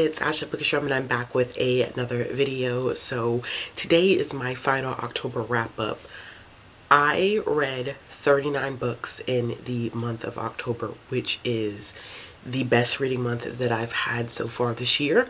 it's Ashley Bookstrom and I'm back with another video. So today is my final October wrap up. I read 39 books in the month of October, which is the best reading month that I've had so far this year,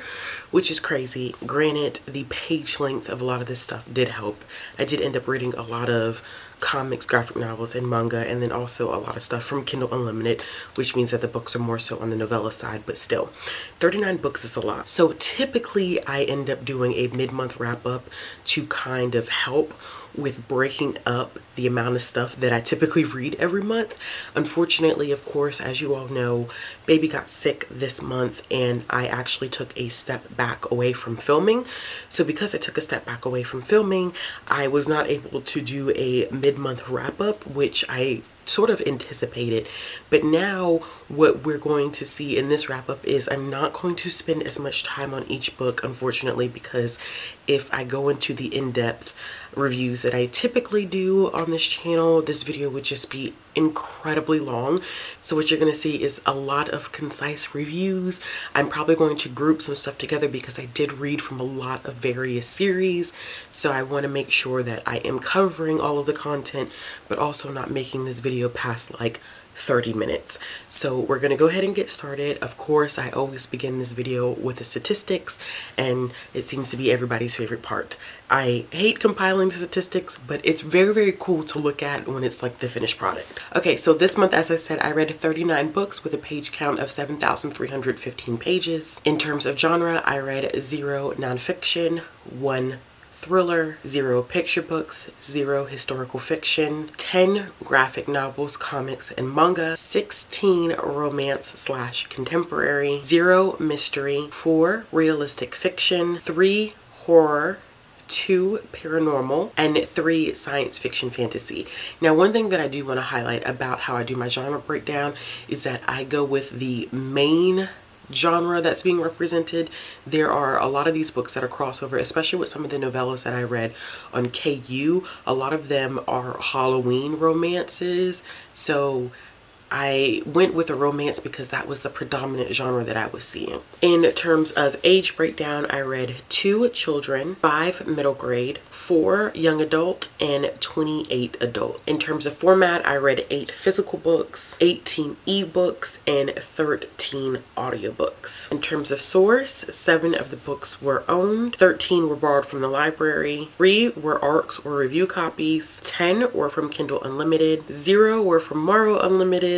which is crazy. Granted, the page length of a lot of this stuff did help. I did end up reading a lot of comics, graphic novels, and manga, and then also a lot of stuff from Kindle Unlimited, which means that the books are more so on the novella side, but still 39 books is a lot. So typically I end up doing a mid-month wrap up to kind of help with breaking up the amount of stuff that I typically read every month. Unfortunately, of course, as you all know, baby got sick this month and I actually took a step back away from filming. So because I took a step back away from filming, I was not able to do a mid-month wrap up, which I sort of anticipated. But now what we're going to see in this wrap up is I'm not going to spend as much time on each book, unfortunately, because if I go into the in-depth reviews that I typically do on this channel, this video would just be incredibly long. So what you're going to see is a lot of concise reviews. I'm probably going to group some stuff together because I did read from a lot of various series. So I want to make sure that I am covering all of the content, but also not making this video past like 30 minutes. So we're going to go ahead and get started. Of course, I always begin this video with the statistics, and it seems to be everybody's favorite part. I hate compiling the statistics, but it's very, very cool to look at when it's like the finished product. Okay, so this month, as I said, I read 39 books with a page count of 7,315 pages. In terms of genre, I read 0 nonfiction, 1 thriller, 0 picture books, 0 historical fiction, 10 graphic novels, comics, and manga, 16 romance/contemporary, 0 mystery, 4 realistic fiction, 3 horror, 2 paranormal, and 3 science fiction fantasy. Now, one thing that I do want to highlight about how I do my genre breakdown is that I go with the main genre that's being represented. There are a lot of these books that are crossover, especially with some of the novellas that I read on KU. A lot of them are Halloween romances, so I went with a romance because that was the predominant genre that I was seeing. In terms of age breakdown, I read 2 children, 5 middle grade, 4 young adult, and 28 adult. In terms of format, I read 8 physical books, 18 ebooks, and 13 audiobooks. In terms of source, 7 of the books were owned, 13 were borrowed from the library, 3 were ARCs or review copies, 10 were from Kindle Unlimited, 0 were from Maro Unlimited,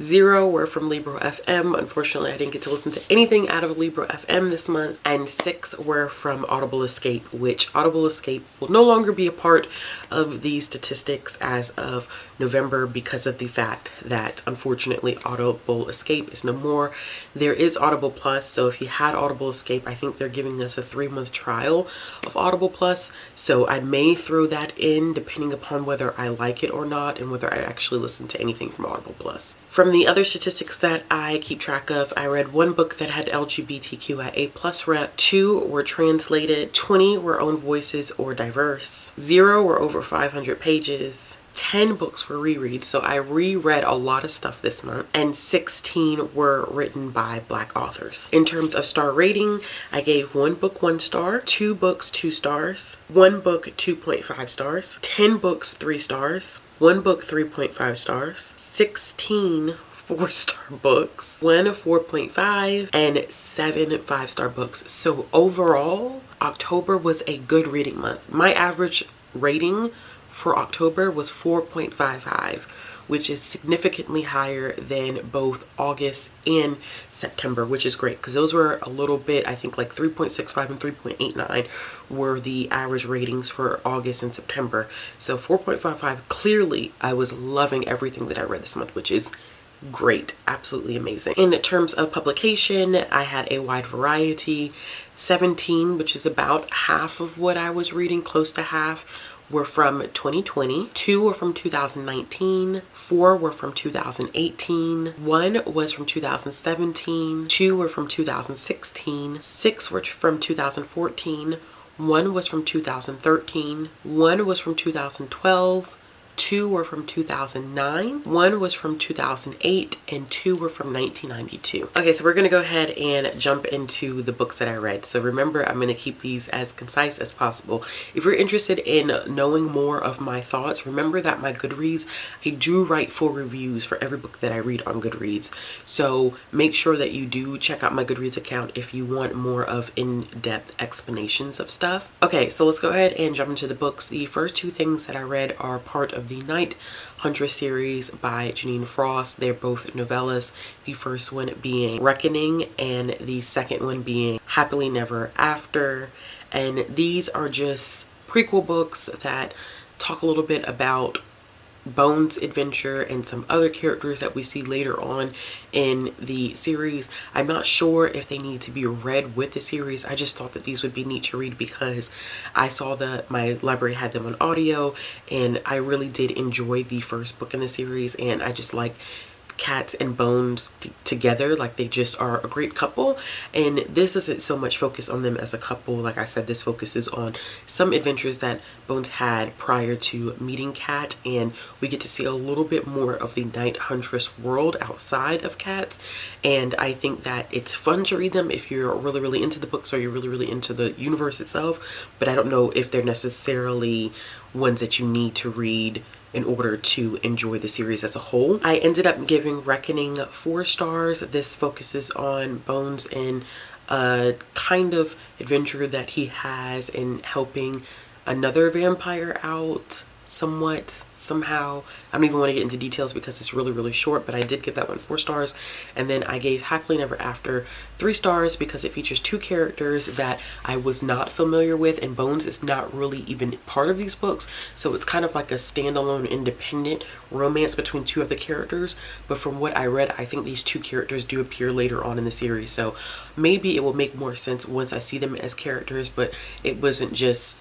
0 were from Libro FM. Unfortunately, I didn't get to listen to anything out of Libro FM this month. And 6 were from Audible Escape, which Audible Escape will no longer be a part of these statistics as of November because of the fact that, unfortunately, Audible Escape is no more. There is Audible Plus, so if you had Audible Escape, I think they're giving us a 3-month trial of Audible Plus. So I may throw that in depending upon whether I like it or not and whether I actually listen to anything from Audible Plus. From the other statistics that I keep track of, I read 1 book that had LGBTQIA+ rep, 2 were translated, 20 were own voices or diverse, 0 were over 500 pages, 10 books were rereads, so I reread a lot of stuff this month, and 16 were written by Black authors. In terms of star rating, I gave 1 book 1 star, 2 books 2 stars, 1 book 2.5 stars, 10 books 3 stars, 1 book 3.5 stars, 16 4-star books, 1 4.5, and 7 5-star books. So overall, October was a good reading month. My average rating for October was 4.55, which is significantly higher than both August and September, which is great because those were a little bit, I think like 3.65 and 3.89 were the average ratings for August and September. So 4.55, clearly I was loving everything that I read this month, which is great, absolutely amazing. In terms of publication, I had a wide variety. 17, which is about half of what I was reading, close to half, were from 2020, 2 were from 2019, 4 were from 2018, 1 was from 2017, 2 were from 2016, 6 were from 2014, 1 was from 2013, 1 was from 2012, 2 were from 2009, 1 was from 2008, and 2 were from 1992. Okay, so we're gonna go ahead and jump into the books that I read. So remember, I'm gonna keep these as concise as possible. If you're interested in knowing more of my thoughts, remember that my Goodreads, I do write full reviews for every book that I read on Goodreads. So make sure that you do check out my Goodreads account if you want more of in-depth explanations of stuff. Okay, so let's go ahead and jump into the books. The first two things that I read are part of the Night Huntress series by Janine Frost. They're both novellas. The first one being Reckoning and the second one being Happily Never After. And these are just prequel books that talk a little bit about Bones' adventure and some other characters that we see later on in the series. I'm not sure if they need to be read with the series. I just thought that these would be neat to read because I saw that my library had them on audio, and I really did enjoy the first book in the series, and I just like Cats and Bones together. Like, they just are a great couple, and this doesn't so much focus on them as a couple. Like I said, this focuses on some adventures that Bones had prior to meeting Cat, and we get to see a little bit more of the Night Huntress world outside of Cats. And I think that it's fun to read them if you're really into the books or you're really into the universe itself, but I don't know if they're necessarily ones that you need to read in order to enjoy the series as a whole. I ended up giving Reckoning 4 stars. This focuses on Bones and a kind of adventure that he has in helping another vampire out somewhat, somehow. I don't even want to get into details because it's really short, but I did give that one 4 stars. And then I gave Happily Never After 3 stars because it features 2 characters that I was not familiar with, and Bones is not really even part of these books, so it's kind of like a standalone independent romance between 2 of the characters. But from what I read, I think these 2 characters do appear later on in the series, so maybe it will make more sense once I see them as characters. But it wasn't just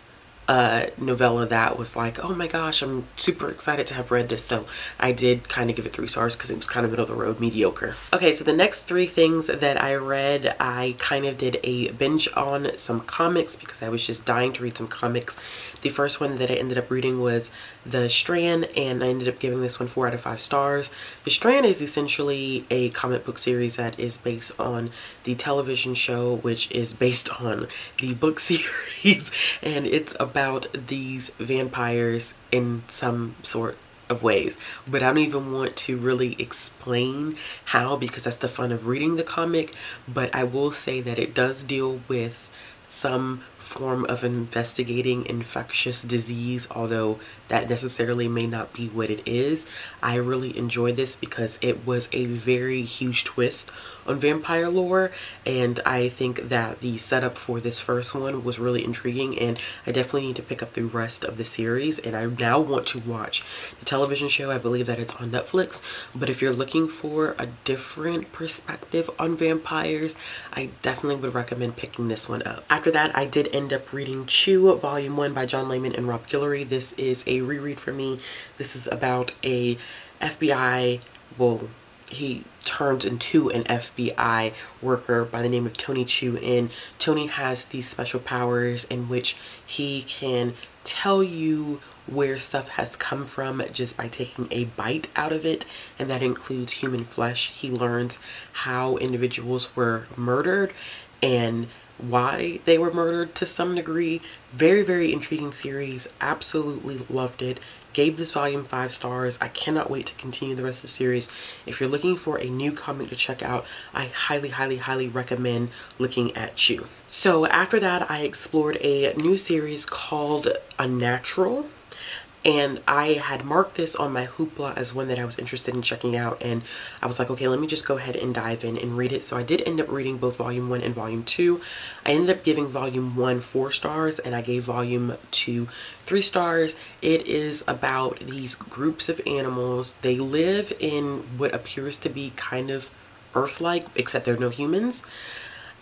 novella that was like, oh my gosh, I'm super excited to have read this. So I did kind of give it 3 stars because it was kind of middle of the road, mediocre. Okay, so the next 3 things that I read, I kind of did a binge on some comics because I was just dying to read some comics. The first one that I ended up reading was The Strand, and I ended up giving this one 4 out of 5 stars. The Strand is essentially a comic book series that is based on the television show, which is based on the book series, and it's about these vampires in some sort of ways, but I don't even want to really explain how, because that's the fun of reading the comic. But I will say that it does deal with some form of investigating infectious disease, although that necessarily may not be what it is. I really enjoyed this because it was a very huge twist on vampire lore, and I think that the setup for this first one was really intriguing, and I definitely need to pick up the rest of the series. And I now want to watch the television show. I believe that it's on Netflix, but if you're looking for a different perspective on vampires, I definitely would recommend picking this one up. After that, I did end up reading Chew Volume 1 by John Layman and Rob Guillory. This is a reread for me. This is about a FBI, well, he turns into an FBI worker by the name of Tony Chew, and Tony has these special powers in which he can tell you where stuff has come from just by taking a bite out of it, and that includes human flesh. He learns how individuals were murdered and why they were murdered to some degree. Very intriguing series. Absolutely loved it. Gave this volume 5 stars. I cannot wait to continue the rest of the series. If you're looking for a new comic to check out, I highly recommend looking at Chew. So after that, I explored a new series called Unnatural, and I had marked this on my Hoopla as one that I was interested in checking out, and I was like, okay, let me just go ahead and dive in and read it. So I did end up reading both Volume 1 and Volume 2. I ended up giving Volume 1 4 stars, and I gave Volume 2 3 stars. It is about these groups of animals. They live in what appears to be kind of Earth-like, except there are no humans,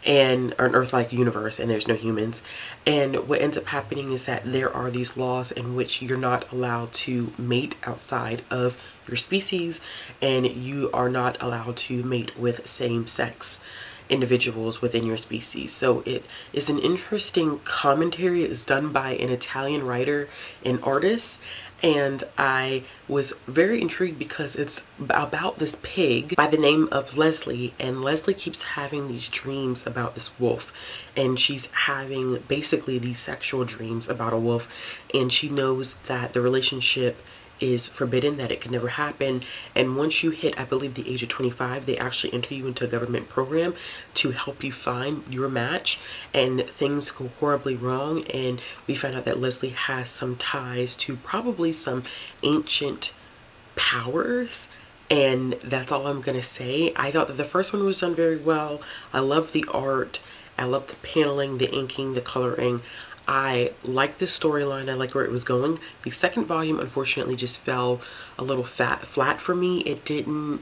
and or an Earth-like universe, and there's no humans. And what ends up happening is that there are these laws in which you're not allowed to mate outside of your species, and you are not allowed to mate with same-sex individuals within your species. So it is an interesting commentary. It's done by an Italian writer and artist, And I was very intrigued because it's about this pig by the name of Leslie, and Leslie keeps having these dreams about this wolf, and she's having basically these sexual dreams about a wolf, and she knows that the relationship is forbidden, that it could never happen. And once you hit, I believe, the age of 25, they actually enter you into a government program to help you find your match, and things go horribly wrong. And we found out that Leslie has some ties to probably some ancient powers, and that's all I'm gonna say. I thought that the first one was done very well. I love the art, I love the paneling, the inking, the coloring. I like the storyline. I like where it was going. The second volume, unfortunately, just fell a little flat for me. It didn't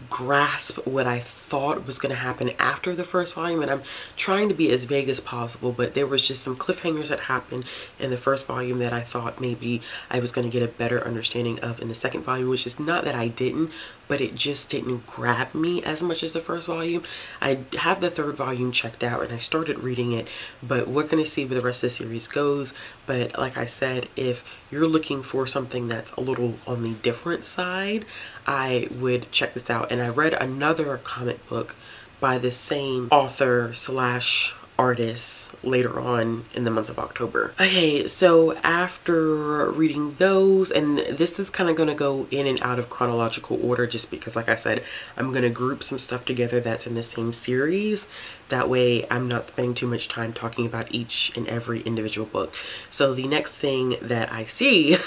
grasp what I thought was going to happen after the first volume, and I'm trying to be as vague as possible, but there was just some cliffhangers that happened in the first volume that I thought maybe I was going to get a better understanding of in the second volume, which is not that I didn't, but it just didn't grab me as much as the first volume. I have the third volume checked out and I started reading it, but we're going to see where the rest of the series goes. But like I said, if you're looking for something that's a little on the different side, I would check this out. And I read another comic book by the same author slash artists later on in the month of October. Okay, so after reading those, and this is kind of going to go in and out of chronological order just because, like I said, I'm going to group some stuff together that's in the same series. That way I'm not spending too much time talking about each and every individual book. So the next thing that I see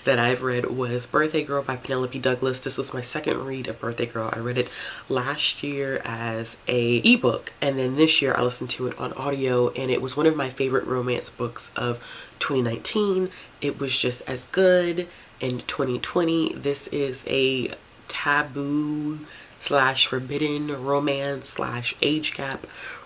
that I've read was Birthday Girl by Penelope Douglas. This was my second read of Birthday Girl. I read it last year as a ebook, and then this year I listened to it on audio, and it was one of my favorite romance books of 2019. It was just as good in 2020. This is a taboo slash forbidden romance slash age gap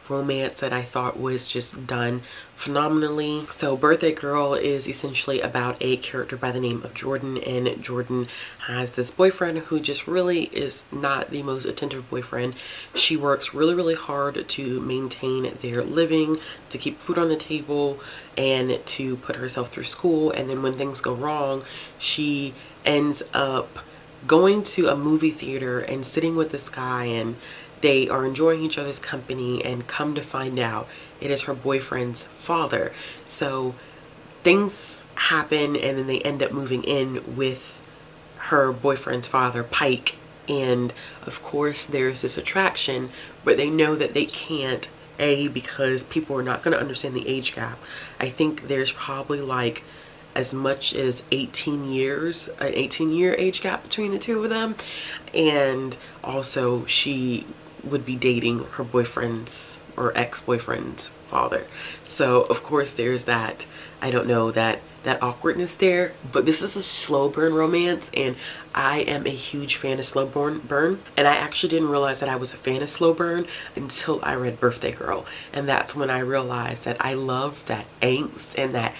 romance that I thought was just done phenomenally. So Birthday Girl is essentially about a character by the name of Jordan, and Jordan has this boyfriend who just really is not the most attentive boyfriend. She works really hard to maintain their living, to keep food on the table, and to put herself through school. And then when things go wrong, she ends up going to a movie theater and sitting with this guy, and they are enjoying each other's company, and come to find out it is her boyfriend's father. So things happen, and then they end up moving in with her boyfriend's father, Pike, and of course there's this attraction, but they know that they can't, because people are not going to understand the age gap. I think there's probably like as much as 18 years, an 18-year age gap between the two of them. And also she would be dating her boyfriend's or ex-boyfriend's father. So of course there's that, I don't know, that awkwardness there. But this is a slow burn romance, and I am a huge fan of slow burn. And I actually didn't realize that I was a fan of slow burn until I read Birthday Girl. And that's when I realized that I love that angst and that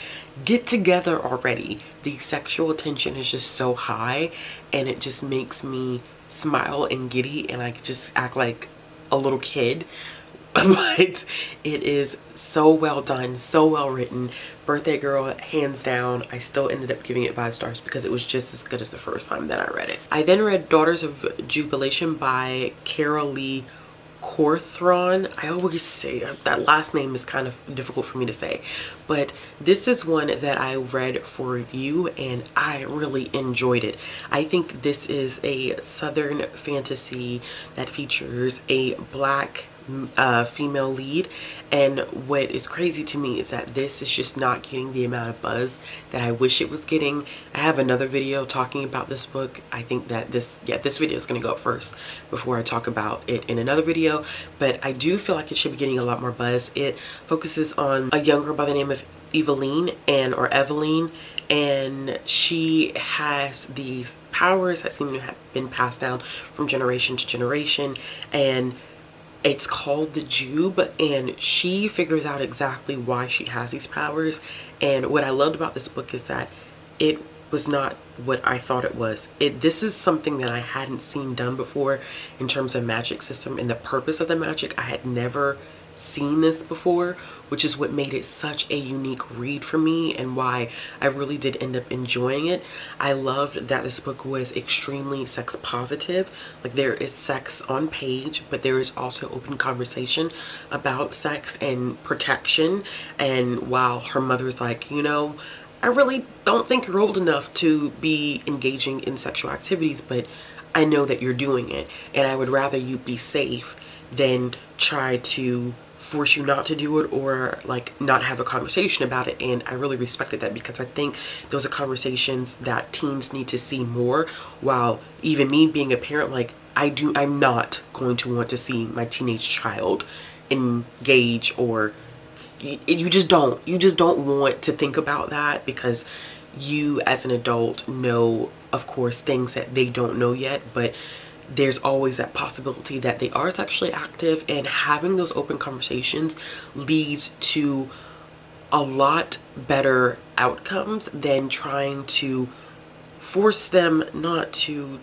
get together already. The sexual tension is just so high, and it just makes me smile and giddy, and I just act like a little kid. But it is so well done, so well written. Birthday Girl, hands down. I still ended up giving it 5 stars because it was just as good as the first time that I read it. I then read Daughters of Jubilation by Carolee Corthron. I always say that last name is kind of difficult for me to say, but this is one that I read for review and I really enjoyed it. I think this is a southern fantasy that features a black female lead, and what is crazy to me is that this is just not getting the amount of buzz that I wish it was getting. I have another video talking about this book. I think that this video is going to go up first before I talk about it in another video, but I do feel like it should be getting a lot more buzz. It focuses on a young girl by the name of Eveline, and she has these powers that seem to have been passed down from generation to generation, and it's called the Jube, and she figures out exactly why she has these powers. And what I loved about this book is that it was not what I thought it was. This is something that I hadn't seen done before in terms of magic system and the purpose of the magic. I had never seen this before, which is what made it such a unique read for me and why I really did end up enjoying it. I loved that this book was extremely sex positive. Like, there is sex on page, but there is also open conversation about sex and protection. And while her mother's like, you know, I really don't think you're old enough to be engaging in sexual activities, but I know that you're doing it, and I would rather you be safe than try to force you not to do it or like not have a conversation about it. And I really respected that, because I think those are conversations that teens need to see more. While even me being a parent, like, I'm not going to want to see my teenage child engage, or you just don't want to think about that, because you as an adult know, of course, things that they don't know yet, but there's always that possibility that they are sexually active, and having those open conversations leads to a lot better outcomes than trying to force them not to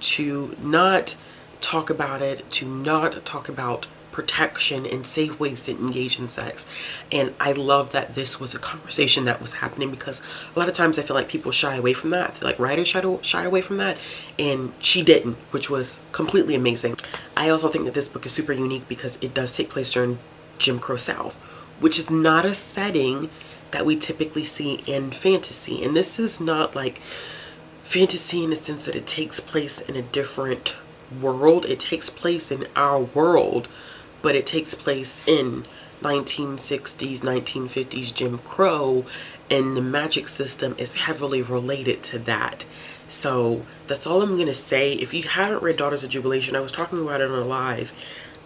not talk about it, to not talk about protection and safe ways to engage in sex. And I love that this was a conversation that was happening, because a lot of times I feel like people shy away from that. I feel like writers shy away from that, and she didn't, which was completely amazing. I also think that this book is super unique because it does take place during Jim Crow South, which is not a setting that we typically see in fantasy. And this is not like fantasy in the sense that it takes place in a different world. It takes place in our world, but it takes place in 1960s, 1950s Jim Crow, and the magic system is heavily related to that. So that's all I'm going to say. If you haven't read Daughters of Jubilation, I was talking about it on a live.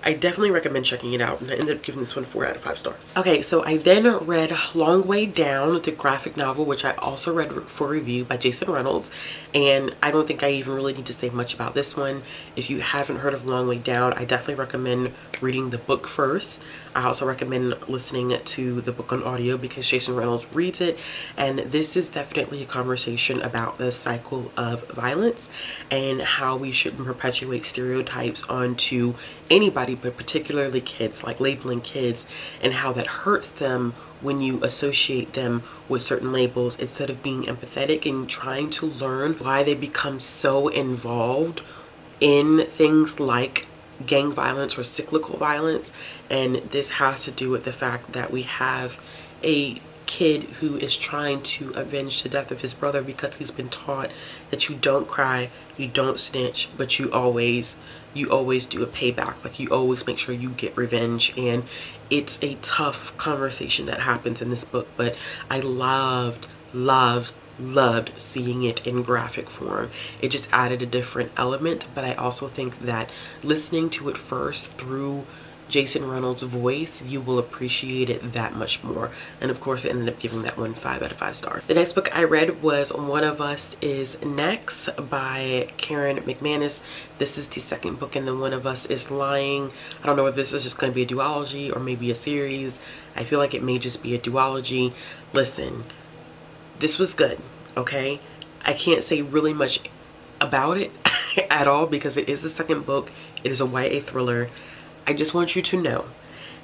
I definitely recommend checking it out, and I ended up giving this one 4 out of 5 stars. Okay, so I then read Long Way Down, the graphic novel, which I also read for review by Jason Reynolds, and I don't think I even really need to say much about this one. If you haven't heard of Long Way Down, I definitely recommend reading the book first. I also recommend listening to the book on audio because Jason Reynolds reads it, and this is definitely a conversation about the cycle of violence and how we shouldn't perpetuate stereotypes onto anybody, but particularly kids, like labeling kids, and how that hurts them when you associate them with certain labels instead of being empathetic and trying to learn why they become so involved in things like gang violence or cyclical violence. And this has to do with the fact that we have a kid who is trying to avenge the death of his brother because he's been taught that you don't cry, you don't snitch, but you always do a payback. Like, you always make sure you get revenge. And it's a tough conversation that happens in this book, but I loved seeing it in graphic form. It just added a different element, but I also think that listening to it first through Jason Reynolds' voice, you will appreciate it that much more. And of course, I ended up giving that one 5 out of 5 stars. The next book I read was One of Us is Next by Karen McManus. This is the second book in the One of Us is Lying. I don't know if this is just going to be a duology or maybe a series. I feel like it may just be a duology. Listen, this was good, okay? I can't say really much about it at all because it is the second book. It is a YA thriller. I just want you to know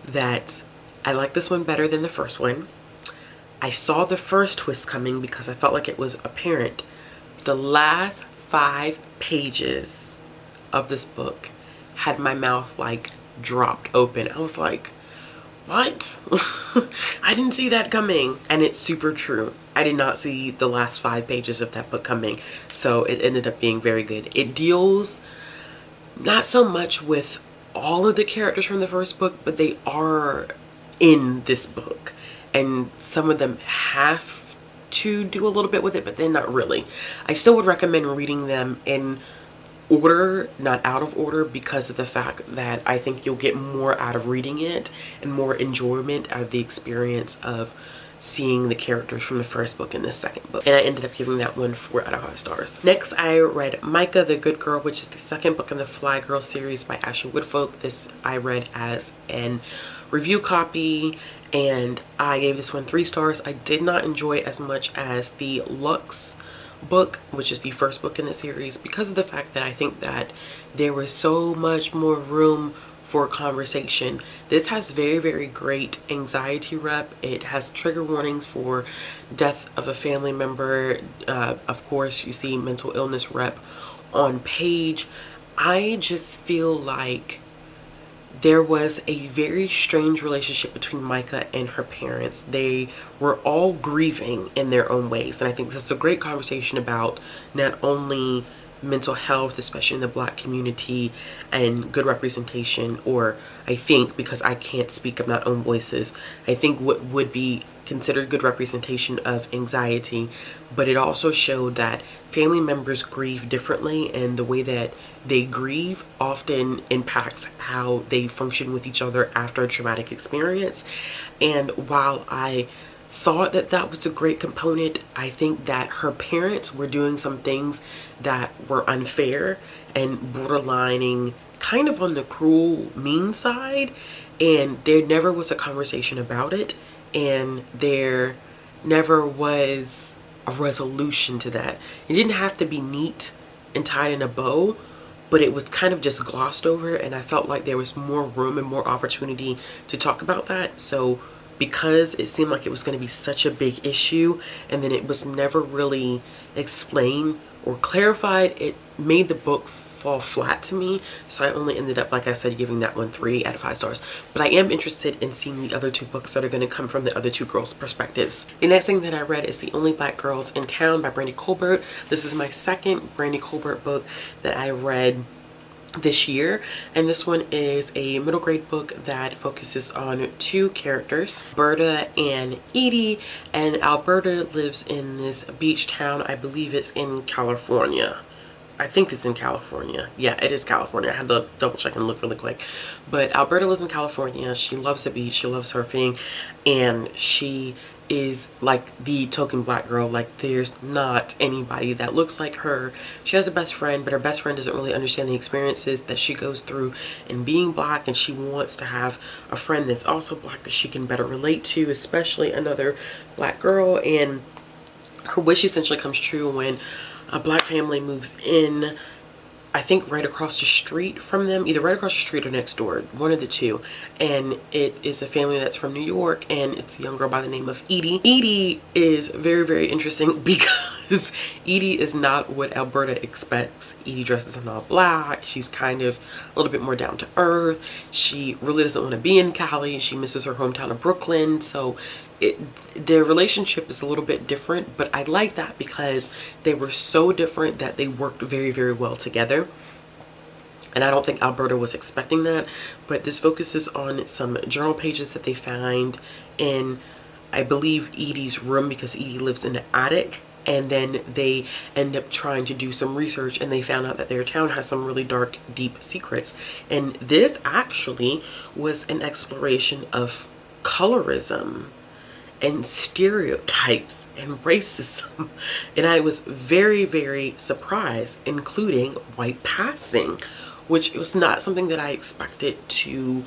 that I like this one better than the first one. I saw the first twist coming because I felt like it was apparent. The last 5 pages of this book had my mouth like dropped open. I was like, what? I didn't see that coming. And it's super true. I did not see the last 5 pages of that book coming. So it ended up being very good. It deals not so much with all of the characters from the first book, but they are in this book. And some of them have to do a little bit with it, but then not really. I still would recommend reading them in order, not out of order, because of the fact that I think you'll get more out of reading it and more enjoyment out of the experience of seeing the characters from the first book in the second book. And I ended up giving that one 4 out of 5 stars. Next, I read Micah the Good Girl, which is the second book in the Fly Girl series by Ashley Woodfolk. This I read as an review copy, and I gave this one 3 stars. I did not enjoy it as much as the Lux book, which is the first book in the series, because of the fact that I think that there was so much more room for conversation. This has very, very great anxiety rep. It has trigger warnings for death of a family member. Of course, you see mental illness rep on page. I just feel like there was a very strange relationship between Micah and her parents. They were all grieving in their own ways. And I think this is a great conversation about not only mental health, especially in the Black community, and good representation, or I think, because I can't speak of my own voices, I think what would be considered good representation of anxiety, but it also showed that family members grieve differently, and the way that they grieve often impacts how they function with each other after a traumatic experience. And while I thought that that was a great component, I think that her parents were doing some things that were unfair and borderlining kind of on the cruel, mean side, and there never was a conversation about it, and there never was a resolution to that. It didn't have to be neat and tied in a bow, but it was kind of just glossed over, and I felt like there was more room and more opportunity to talk about that. So because it seemed like it was going to be such a big issue and then it was never really explained or clarified, it made the book fall flat to me. So I only ended up, like I said, giving that one 3 out of 5 stars. But I am interested in seeing the other 2 books that are going to come from the other 2 girls' perspectives. The next thing that I read is The Only Black Girls in Town by Brandy Colbert. This is my second Brandy Colbert book that I read this year, and this one is a middle grade book that focuses on 2 characters, Alberta and Edie. And Alberta lives in this beach town. I believe it's in California. I think it's in California. Yeah, it is California. I had to double check and look really quick. But Alberta lives in California. She loves the beach. She loves surfing. And she is like the token Black girl. Like, there's not anybody that looks like her. She has a best friend, but her best friend doesn't really understand the experiences that she goes through in being Black, and she wants to have a friend that's also Black that she can better relate to, especially another Black girl. And her wish essentially comes true when a Black family moves in, I think right across the street from them, either right across the street or next door, one of the two. And it is a family that's from New York, and it's a young girl by the name of Edie. Edie is very, very interesting because Edie is not what Alberta expects. Edie dresses in all Black. She's kind of a little bit more down to earth. She really doesn't want to be in Cali. She misses her hometown of Brooklyn. So their relationship is a little bit different, but I like that because they were so different that they worked very, very well together. And I don't think Alberta was expecting that, but this focuses on some journal pages that they find in, I believe, Edie's room, because Edie lives in the attic. And then they end up trying to do some research, and they found out that their town has some really dark, deep secrets. And this actually was an exploration of colorism and stereotypes and racism, and I was very, very surprised, including white passing, which was not something that I expected to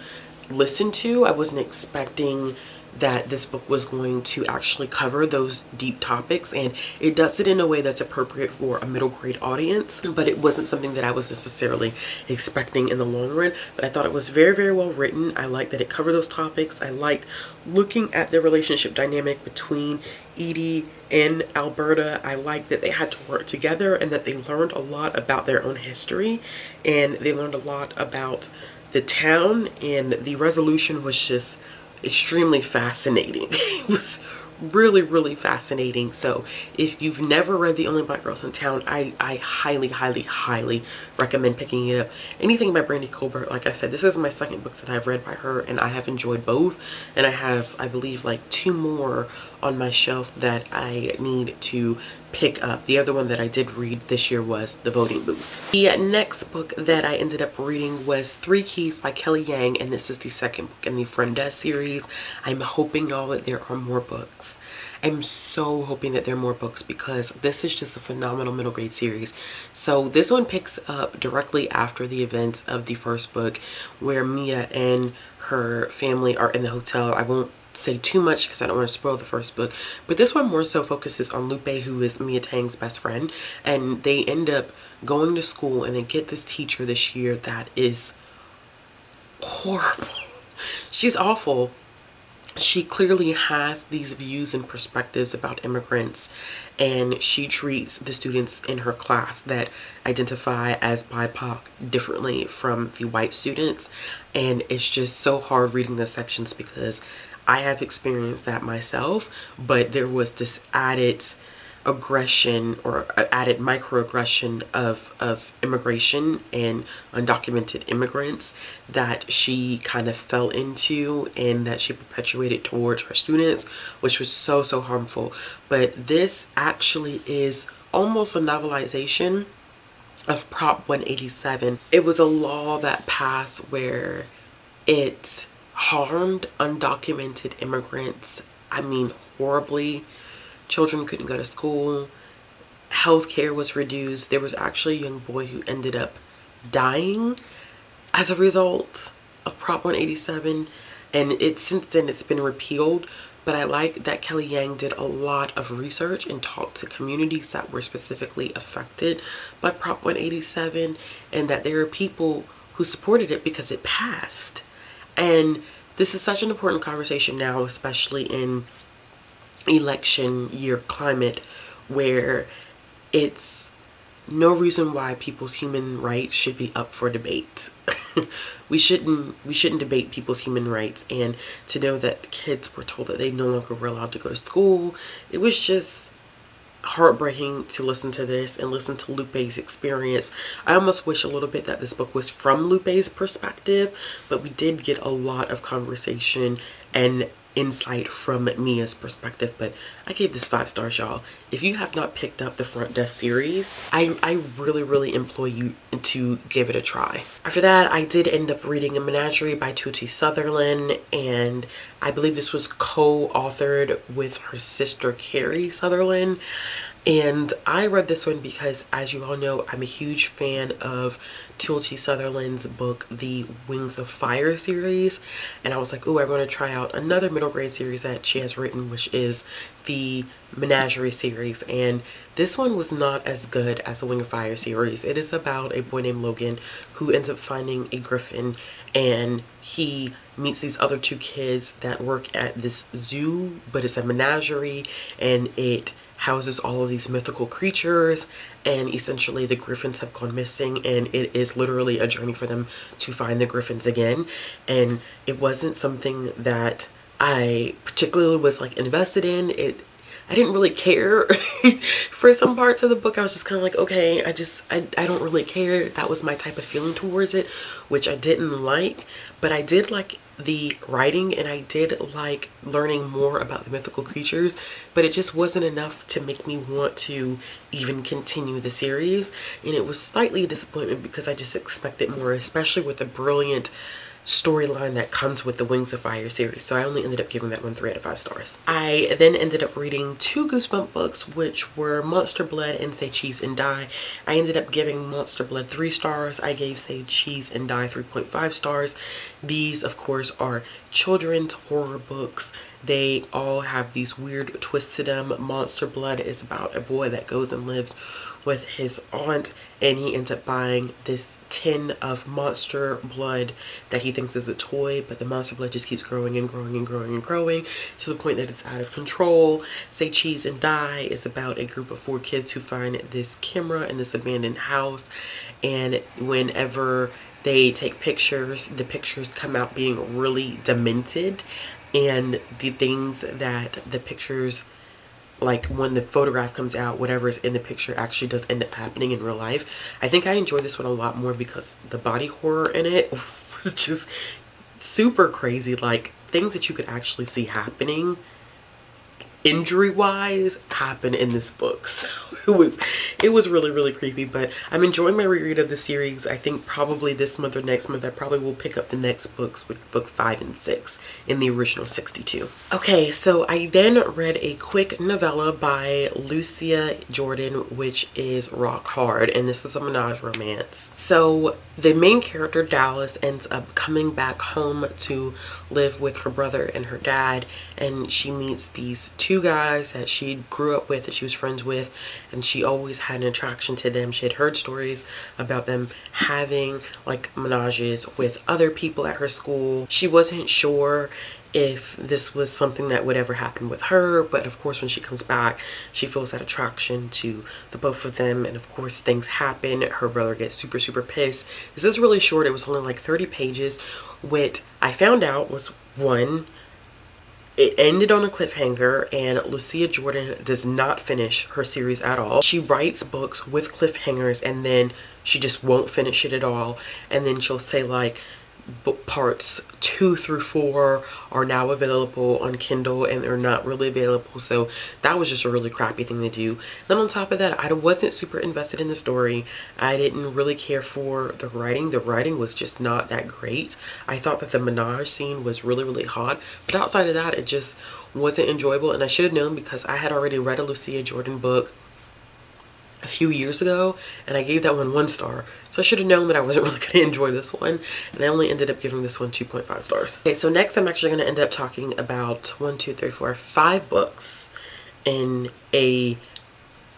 listen to. I wasn't expecting that this book was going to actually cover those deep topics, and it does it in a way that's appropriate for a middle grade audience, but it wasn't something that I was necessarily expecting in the long run. But I thought it was very, very well written. I liked that it covered those topics. I liked looking at the relationship dynamic between Edie and Alberta. I liked that they had to work together and that they learned a lot about their own history, and they learned a lot about the town, and the resolution was just extremely fascinating. It was really, really fascinating. So if you've never read The Only Black Girls in Town, I highly, highly, highly recommend picking it up. Anything by Brandy Colbert, like I said, this is my second book that I've read by her, and I have enjoyed both. And I have, I believe, like 2 more on my shelf that I need to pick up. The other one that I did read this year was The Voting Booth. The next book that I ended up reading was 3 Keys by Kelly Yang, and this is the second book in the Friend Does series. I'm hoping, y'all, that there are more books. I'm so hoping that there are more books, because this is just a phenomenal middle grade series. So this one picks up directly after the events of the first book, where Mia and her family are in the hotel. I won't say too much because I don't want to spoil the first book, but this one more so focuses on Lupe, who is Mia Tang's best friend, and they end up going to school, and they get this teacher this year that is horrible. She's awful. She clearly has these views and perspectives about immigrants, and she treats the students in her class that identify as BIPOC differently from the white students. And it's just so hard reading those sections because I have experienced that myself, but there was this added aggression or added microaggression of immigration and undocumented immigrants that she kind of fell into and that she perpetuated towards her students, which was so harmful. But this actually is almost a novelization of Prop 187. It was a law that passed where it harmed undocumented immigrants, I mean horribly. Children couldn't go to school. Healthcare was reduced. There was actually a young boy who ended up dying as a result of Prop 187. And since then it's been repealed. But I like that Kelly Yang did a lot of research and talked to communities that were specifically affected by Prop 187, and that there are people who supported it because it passed. And this is such an important conversation now, especially in election year climate, where it's no reason why people's human rights should be up for debate. we shouldn't debate people's human rights. And to know that kids were told that they no longer were allowed to go to school, it was just heartbreaking to listen to this and listen to Lupe's experience. I almost wish a little bit that this book was from Lupe's perspective, but we did get a lot of conversation and insight from Mia's perspective. But I gave this 5 stars, y'all. If you have not picked up the Front Desk series, I really implore you to give it a try. After that, I did end up reading A Menagerie by Tuti Sutherland, and I believe this was co-authored with her sister Carrie Sutherland. And I read this one because, as you all know, I'm a huge fan of Tuti Sutherland's book, the Wings of Fire series. And I was like, oh, I want to try out another middle grade series that she has written, which is the Menagerie series. And this one was not as good as the Wing of Fire series. It is about a boy named Logan who ends up finding a griffin, and he meets these other 2 kids that work at this zoo, but it's a menagerie, and it houses all of these mythical creatures, and essentially the griffins have gone missing, and it is literally a journey for them to find the griffins again. And it wasn't something that I particularly was like invested in. I didn't really care for some parts of the book. I was just kind of like, okay, I don't really care. That was my type of feeling towards it, which I didn't like. But I did like the writing, and I did like learning more about the mythical creatures, but it just wasn't enough to make me want to even continue the series. And it was slightly a disappointment because I just expected more, especially with the brilliant storyline that comes with the Wings of Fire series. So I only ended up giving that one 3 out of 5 stars. I then ended up reading 2 Goosebump books, which were Monster Blood and Say Cheese and Die. I ended up giving Monster Blood 3 stars. I gave Say Cheese and Die 3.5 stars. These, of course, are children's horror books. They all have these weird twists to them. Monster Blood is about a boy that goes and lives with his aunt, and he ends up buying this tin of monster blood that he thinks is a toy, but the monster blood just keeps growing and growing and growing and growing to the point that it's out of control. Say Cheese and Die is about a group of 4 kids who find this camera in this abandoned house, and whenever they take pictures, the pictures come out being really demented, and the things that the pictures, like when the photograph comes out, whatever is in the picture actually does end up happening in real life. I think I enjoyed this one a lot more because the body horror in it was just super crazy. Like things that you could actually see happening injury wise happen in this book. So it was really creepy, but I'm enjoying my reread of the series. I think probably this month or next month I probably will pick up the next books with book 5 and 6 in the original 62. Okay, so I then read a quick novella by Lucia Jordan, which is Rock Hard, and this is a menage romance. So the main character, Dallas, ends up coming back home to live with her brother and her dad, and she meets these 2 two guys that she grew up with, that she was friends with, and she always had an attraction to them. She had heard stories about them having like menages with other people at her school. She wasn't sure if this was something that would ever happen with her, but of course when she comes back, she feels that attraction to the both of them, and of course things happen. Her brother gets super pissed. This is really short. It was only like 30 pages. What I found out was, one, it ended on a cliffhanger, and Lucia Jordan does not finish her series at all. She writes books with cliffhangers and then she just won't finish it at all, and then she'll say like, book parts 2 through 4 are now available on Kindle, and they're not really available. So that was just a really crappy thing to do. Then on top of that, I wasn't super invested in the story. I didn't really care for the writing. The writing was just not that great. I thought that the menage scene was really hot, but outside of that, it just wasn't enjoyable. And I should have known, because I had already read a Lucia Jordan book a few years ago, and I gave that one star. So I should have known that I wasn't really going to enjoy this one, and I only ended up giving this one 2.5 stars. Okay, so next I'm actually going to end up talking about 5 books in a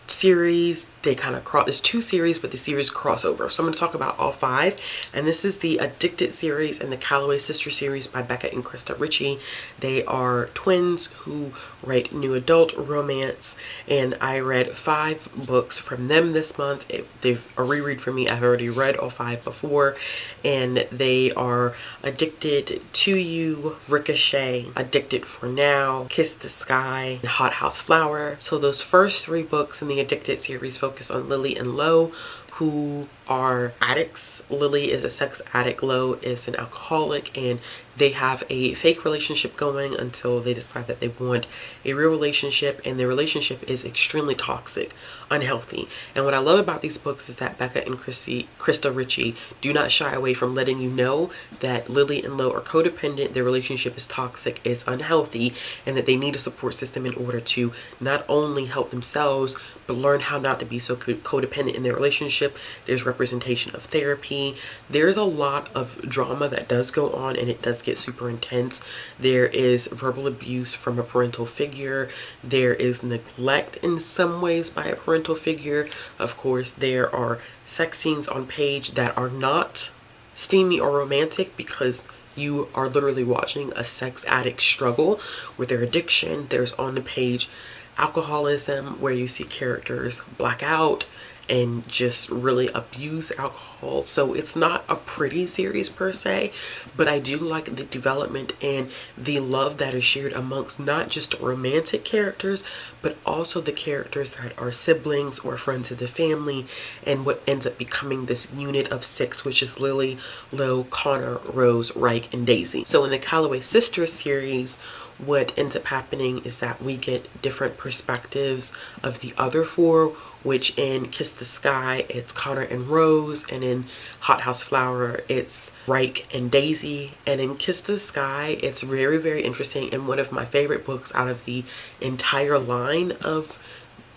series. They kind of cross, it's 2 series, but the series crossover. So I'm going to talk about all 5, and this is the Addicted series and the Callaway Sister series by Becca and Krista Ritchie. They are twins who write new adult romance, and I read 5 books from them this month. They've a reread for me. I've already read all 5 before, and they are Addicted to You, Ricochet, Addicted for Now, Kiss the Sky, and Hot House Flower. So those first 3 books in the Addicted series focus on Lily and Lo, who are addicts. Lily is a sex addict, Lo is an alcoholic, and they have a fake relationship going until they decide that they want a real relationship, and their relationship is extremely toxic, unhealthy. And what I love about these books is that Becca and Krista Ritchie do not shy away from letting you know that Lily and Lo are codependent, their relationship is toxic, it's unhealthy, and that they need a support system in order to not only help themselves, but learn how not to be so codependent in their relationship. There's representation of therapy. There's a lot of drama that does go on, and it does get super intense. There is verbal abuse from a parental figure. There is neglect in some ways by a parental figure. Of course, there are sex scenes on page that are not steamy or romantic, because you are literally watching a sex addict struggle with their addiction. There's on the page alcoholism, where you see characters black out and just really abuse alcohol. So it's not a pretty series per se, but I do like the development and the love that is shared amongst not just romantic characters, but also the characters that are siblings or friends of the family, and what ends up becoming this unit of 6, which is Lily, Lo, Connor, Rose, Reich, and Daisy. So in the Callaway Sisters series, what ends up happening is that we get different perspectives of the other 4, which in Kiss the Sky, it's Connor and Rose, and in Hot House Flower, it's Reich and Daisy. And in Kiss the Sky, it's very interesting, and one of my favorite books out of the entire line of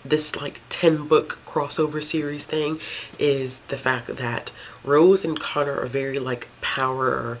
this like 10-book crossover series thing is the fact that Rose and Connor are very like power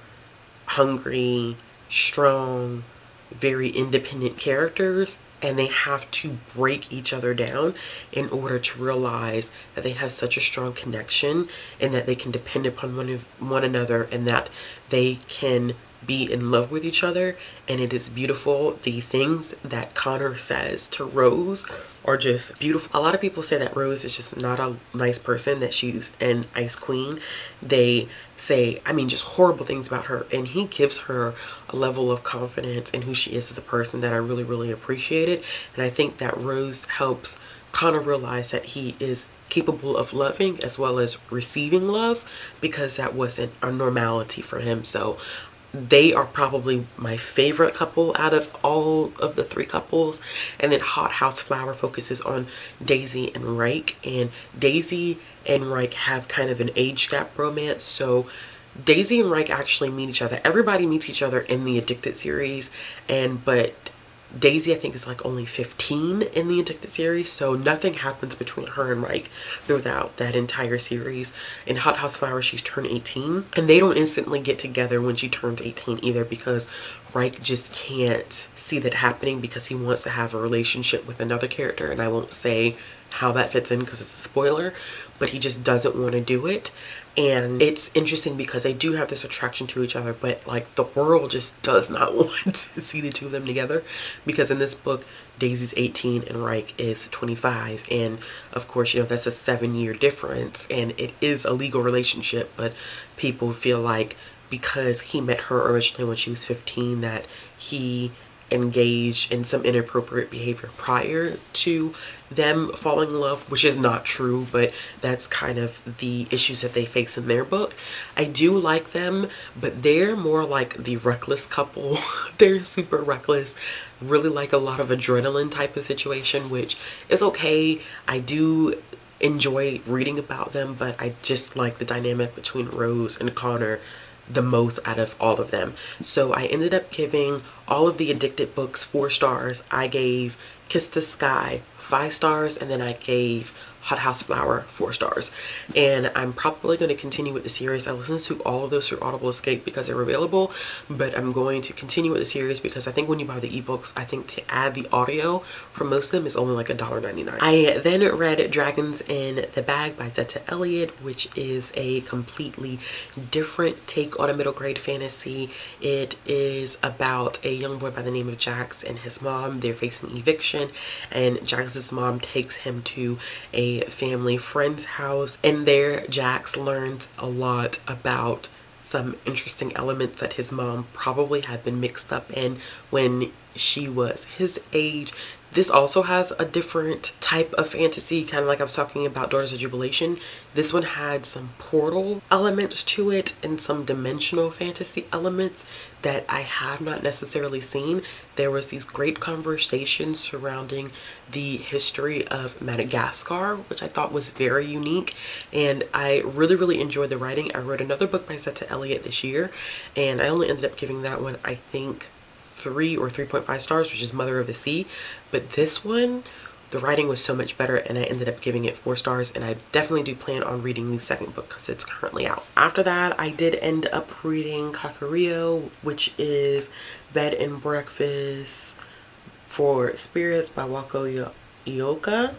hungry, strong, very independent characters, and they have to break each other down in order to realize that they have such a strong connection, and that they can depend upon one another, and that they can be in love with each other. And it is beautiful. The things that Connor says to Rose are just beautiful. A lot of people say that Rose is just not a nice person, that she's an ice queen. They say, I mean, just horrible things about her, and he gives her a level of confidence in who she is as a person that I really appreciated. And I think that Rose helps Connor realize that he is capable of loving as well as receiving love, because that wasn't a normality for him. So they are probably my favorite couple out of all of the 3 couples. And then Hot House Flower focuses on Daisy and Reich, and Daisy and Reich have kind of an age gap romance. So Daisy and Reich actually meet each other. Everybody meets each other in the Addicted series, but Daisy, I think, is like only 15 in the Addicted series, so nothing happens between her and Mike throughout that entire series. In Hot House Flower, she's turned 18, and they don't instantly get together when she turns 18 either, because Mike just can't see that happening because he wants to have a relationship with another character, and I won't say how that fits in because it's a spoiler, but he just doesn't want to do it. And it's interesting because they do have this attraction to each other, but like the world just does not want to see the two of them together, because in this book Daisy's 18 and Reich is 25, and of course, you know, that's a 7-year difference, and it is a legal relationship, but people feel like because he met her originally when she was 15 that he engaged in some inappropriate behavior prior to them falling in love, which is not true, but that's kind of the issues that they face in their book. I do like them, but they're more like the reckless couple. They're super reckless, really like a lot of adrenaline type of situation, which is okay. I do enjoy reading about them, but I just like the dynamic between Rose and Connor the most out of all of them. So I ended up giving all of the Addicted books 4 stars. I gave Kiss the Sky 5 stars, and then I gave Hot House Flower 4 stars. And I'm probably going to continue with the series. I listened to all of those through Audible Escape because they're available, but I'm going to continue with the series because I think when you buy the ebooks, I think to add the audio for most of them is only like $1.99. I then read Dragons in the Bag by Zeta Elliott, which is a completely different take on a middle grade fantasy. It is about a young boy by the name of Jax and his mom. They're facing eviction, and Jax's mom takes him to a family friend's house, and there Jax learns a lot about some interesting elements that his mom probably had been mixed up in when she was his age. This also has a different type of fantasy, kind of like I was talking about Doors of Jubilation. This one had some portal elements to it and some dimensional fantasy elements that I have not necessarily seen. There was these great conversations surrounding the history of Madagascar, which I thought was very unique, and I really enjoyed the writing. I read another book by Zeta Elliott this year, and I only ended up giving that one, I think, 3 or 3.5 stars, which is Mother of the Sea. But this one, the writing was so much better, and I ended up giving it 4 stars, and I definitely do plan on reading the second book because it's currently out. After that, I did end up reading Kakario, which is Bed and Breakfast for Spirits by Wako Ioka.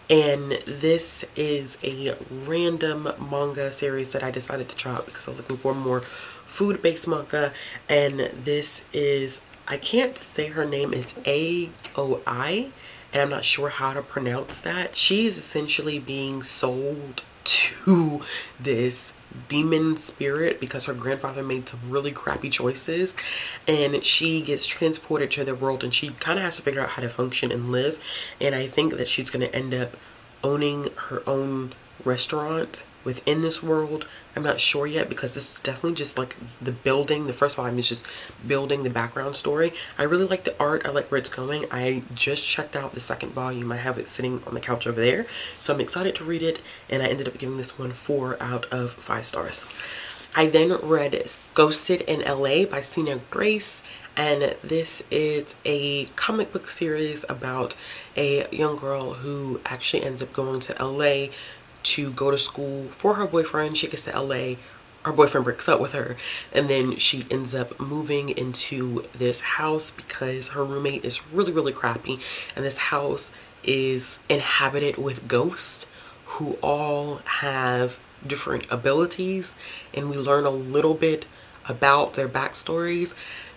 And this is a random manga series that I decided to try out because I was looking for more food-based manga, and this is, I can't say her name, it's AOI, and I'm not sure how to pronounce that. She's essentially being sold to this demon spirit because her grandfather made some really crappy choices, and she gets transported to the world, and she kind of has to figure out how to function and live. And I think that she's going to end up owning her own restaurant within this world. I'm not sure yet because this is definitely just like the building. The first volume is just building the background story. I really like the art. I like where it's going. I just checked out the second volume. I have it sitting on the couch over there, so I'm excited to read it, and I ended up giving this one 4 out of 5 stars. I then read Ghosted in LA by Sina Grace, and this is a comic book series about a young girl who actually ends up going to LA to go to school for her boyfriend. She gets to LA, her boyfriend breaks up with her, and then she ends up moving into this house because her roommate is really crappy, and this house is inhabited with ghosts who all have different abilities, and we learn a little bit about their backstories.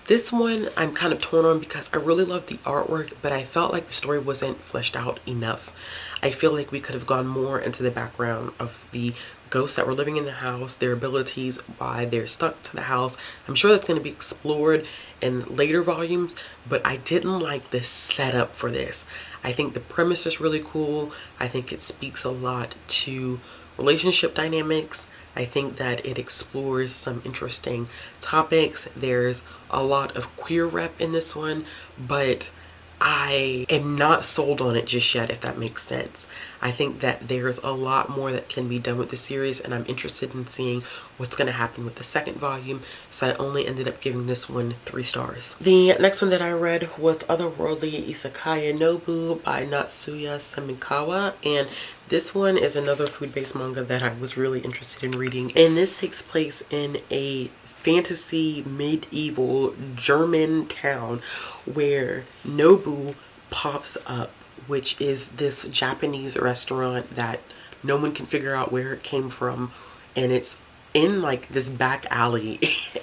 This one I'm kind of torn on because I really love the artwork, but I felt like the story wasn't fleshed out enough. I feel like we could have gone more into the background of the ghosts that were living in the house, their abilities, why they're stuck to the house. I'm sure that's going to be explored in later volumes, but I didn't like the setup for this. I think the premise is really cool. I think it speaks a lot to relationship dynamics. I think that it explores some interesting topics. There's a lot of queer rep in this one, but I am not sold on it just yet, if that makes sense. I think that there's a lot more that can be done with the series, and I'm interested in seeing what's going to happen with the second volume, so I only ended up giving this one 3 stars. The next one that I read was Otherworldly Izakaya Nobu by Natsuya Samikawa, and this one is another food-based manga that I was really interested in reading, and this takes place in a fantasy medieval German town where Nobu pops up, which is this Japanese restaurant that no one can figure out where it came from, and it's in like this back alley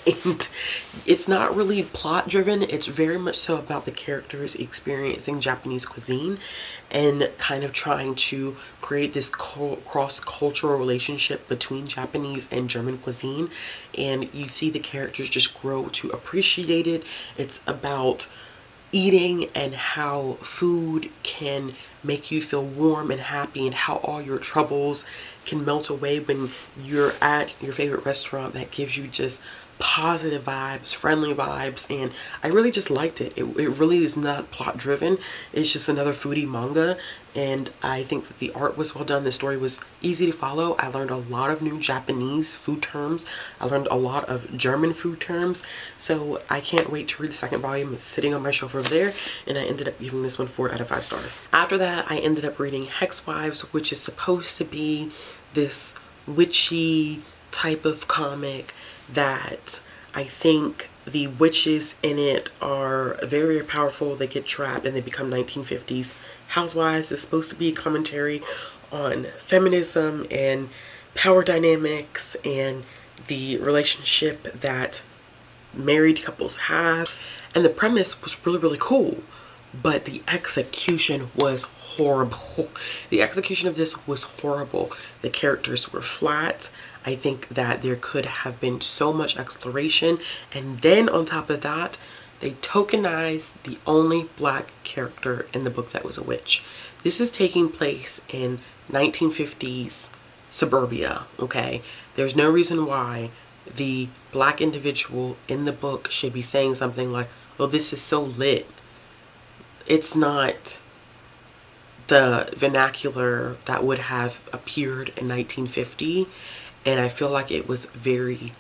and it's not really plot driven. It's very much so about the characters experiencing Japanese cuisine and kind of trying to create this cross-cultural relationship between Japanese and German cuisine, and you see the characters just grow to appreciate it. It's about eating and how food can make you feel warm and happy, and how all your troubles can melt away when you're at your favorite restaurant that gives you just positive vibes, friendly vibes. And I really just liked it. It really is not plot driven. It's just another foodie manga, and I think that the art was well done. The story was easy to follow. I learned a lot of new Japanese food terms. I learned a lot of German food terms, so I can't wait to read the second volume. It's sitting on my shelf over there, and I ended up giving this one 4 out of 5 stars. After that, I ended up reading Hex Wives, which is supposed to be this witchy type of comic that I think the witches in it are very powerful. They get trapped and they become 1950s housewives. It's supposed to be a commentary on feminism and power dynamics and the relationship that married couples have. And the premise was really, really cool, but the execution was horrible. The execution of this was horrible. The characters were flat. I think that there could have been so much exploration, and then on top of that, they tokenized the only black character in the book that was a witch. This is taking place in 1950s suburbia, okay? There's no reason why the black individual in the book should be saying something like, "Well, this is so lit." It's not the vernacular that would have appeared in 1950, and I feel like it was very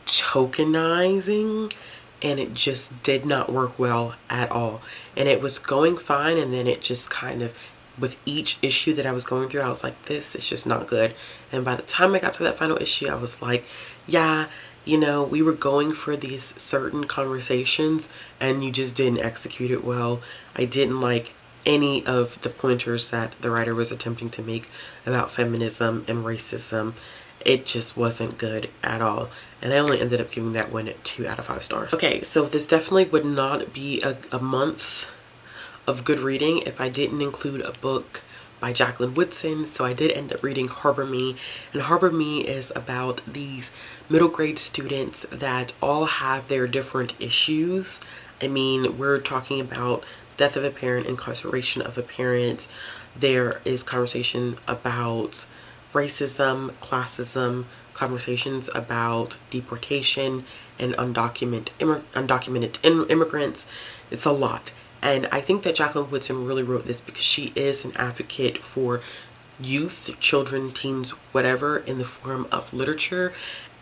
tokenizing, and it just did not work well at all. And it was going fine, and then it just kind of, with each issue that I was going through, I was like, this is just not good. And by the time I got to that final issue, I was like, yeah, you know, we were going for these certain conversations and you just didn't execute it well. I didn't like any of the pointers that the writer was attempting to make about feminism and racism. It just wasn't good at all. And I only ended up giving that one 2 out of 5 stars. Okay, so this definitely would not be a month of good reading if I didn't include a book by Jacqueline Woodson. So I did end up reading Harbor Me, and Harbor Me is about these middle grade students that all have their different issues. I mean, we're talking about death of a parent, incarceration of a parent. There is conversation about racism, classism, conversations about deportation and undocumented immigrants. It's a lot. And I think that Jacqueline Woodson really wrote this because she is an advocate for youth, children, teens, whatever, in the form of literature.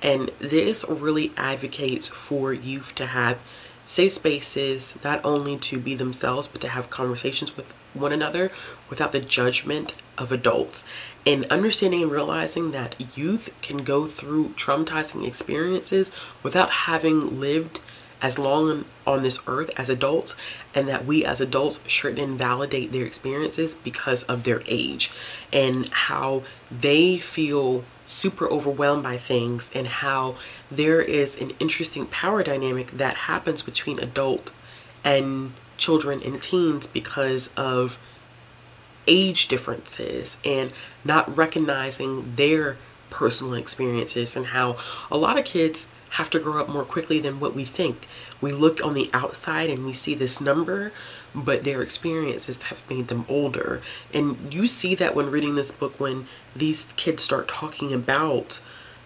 And this really advocates for youth to have safe spaces, not only to be themselves, but to have conversations with one another without the judgment of adults. And understanding and realizing that youth can go through traumatizing experiences without having lived as long on this earth as adults, and that we as adults shouldn't invalidate their experiences because of their age, and how they feel super overwhelmed by things, and how there is an interesting power dynamic that happens between adult and children and teens because of age differences and not recognizing their personal experiences, and how a lot of kids have to grow up more quickly than what we think. We look on the outside and we see this number, but their experiences have made them older. And you see that when reading this book, when these kids start talking about